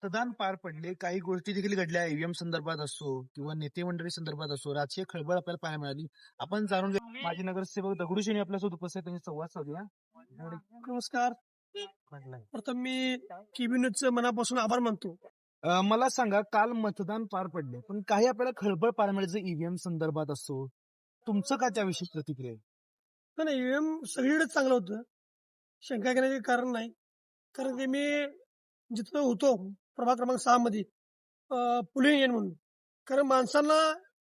मतदान पार पडले. काही गोष्टी देखील घडल्या ईव्हीएम संदर्भात असो किंवा नेते मंडळी संदर्भात असो, राजकीय खळबळ आपल्याला पाहायला मिळाली. आपण जाणून घेऊ माजी नगरसेवक दगडूशेठ आपल्यासोबत उपस्थित आहेत, त्यांची संवाद साधूया. नमस्कार. प्रथम मी केबी न्यूजचं मनापासून आभार मानतो. मला सांगा, काल मतदान पार पडले, पण काही आपल्याला खळबळ पाहायला मिळाली ईव्हीएम संदर्भात असो. तुमचं काय त्याविषयी प्रतिक्रिया आहे? नाही ईव्हीएम सगळीकडेच चांगलं होतं, शंका घेण्याचे कारण नाही. कारण की मी जिथं होतो प्रभाग क्रमांक 6 मध्ये पुलिंग एजंट म्हणून, कारण माणसांना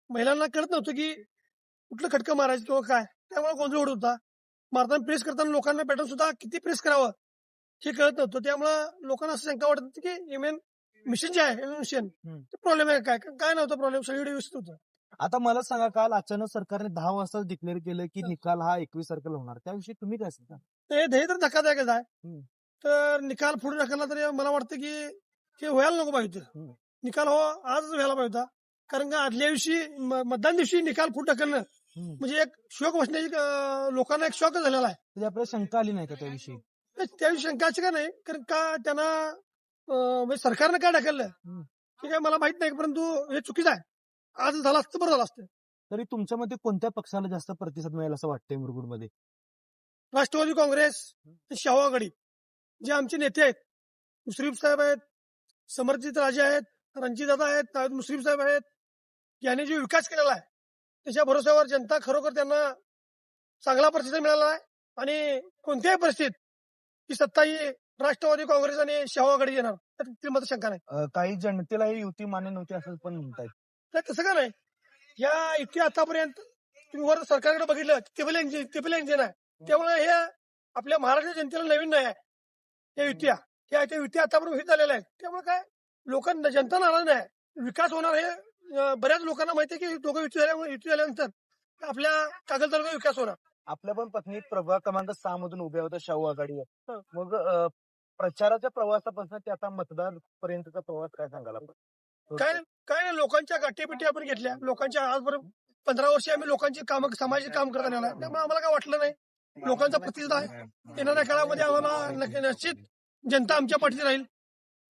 महिलांना कळत नव्हतं की कुठलं खटकं मारायचं किंवा काय, त्यामुळे गोंधळ उडत होता. मारताना प्रेस करताना लोकांना भेटून सुद्धा किती प्रेस करावं हे कळत नव्हतं. त्यामुळं लोकांना असं शंका वाटत होती की ईव्हीएम मिशन जे आहे मिशन ते प्रॉब्लेम आहे काय नव्हतं प्रॉब्लेम, सगळीकडे व्यवस्थित होतं. आता मला सांगा, काल अचानक सरकारने 10 वाजता डिक्लेअर केलं की निकाल हा 21 तारखेला होणार. त्याविषयी तुम्ही काय सांगता? हे तर धक्कादायकच आहे. तर निकाल पुढे ढकलला तरी मला वाटतं की हे व्हायला नको पाहिजे. निकाल हो आजच व्हायला पाहिजे होता. कारण का आदल्या दिवशी मतदान दिवशी निकाल पुढे ढकलणं म्हणजे एक शोक बसण्याची लोकांना एक शॉक झालेला आहे. म्हणजे आपल्याला शंका आली नाही का त्याविषयी? त्याविषयी शंकाची का नाही, कारण का त्यांना म्हणजे सरकारनं काय ढकललं हे काय मला माहित नाही, परंतु हे चुकीचं आहे. आज झालं असतं बरं झालं असतं. तरी तुमच्या मध्ये कोणत्या पक्षाला जास्त प्रतिसाद मिळेल असं वाटतंय मुरगुडमध्ये? राष्ट्रवादी काँग्रेस, शाहू आघाडी, जे आमचे नेते आहेत, मुश्रीफ साहेब आहेत, समरजित राजे आहेत, रणजितदादा आहेत, नावेद मुश्रीफ साहेब आहेत, यांनी जो विकास केलेला आहे त्याच्या भरोश्यावर जनता खरोखर त्यांना चांगला प्रतिसाद मिळाला आहे. आणि कोणत्याही परिस्थितीत ही सत्ता ही राष्ट्रवादी काँग्रेस आणि शाहू आघाडी येणार तर मला शंका नाही. काही जनतेला ही युती मान्य नव्हती असं पण म्हणतायत. तर तसं का नाही, या युती आतापर्यंत तुम्ही वर सरकारकडे बघितलं ट्रिपल इंजिन आहे. त्यामुळे हे आपल्या महाराष्ट्र जनतेला नवीन नाही आहे. या युती आतापर्यंत हिट झालेल्या आहेत. त्यामुळे काय लोकांना जनता नाराज नाही, विकास होणार हे बऱ्याच लोकांना माहिती आहे की लोक युती झाल्यानंतर आपल्या कागल तालुका विकास होणार. आपल्या पण पत्नी प्रभाग क्रमांक 6 मधून उभ्या होत्या शाहू आघाडीवर. मग प्रचाराच्या प्रवासापासून ते आता मतदान पर्यंतचा प्रवास काय सांगाल आपण? काय नाही, लोकांच्या गाठीपिठी आपण घेतल्या. लोकांच्या आजपर्यंत 15 वर्षे आम्ही लोकांची काम सामाजिक काम करत आलेलो आहे. त्यामुळे आम्हाला काय वाटलं नाही. लोकांचा प्रतिसाद आहे. येणाऱ्या काळामध्ये आम्हाला निश्चित जनता आमच्या पाठीशी राहील.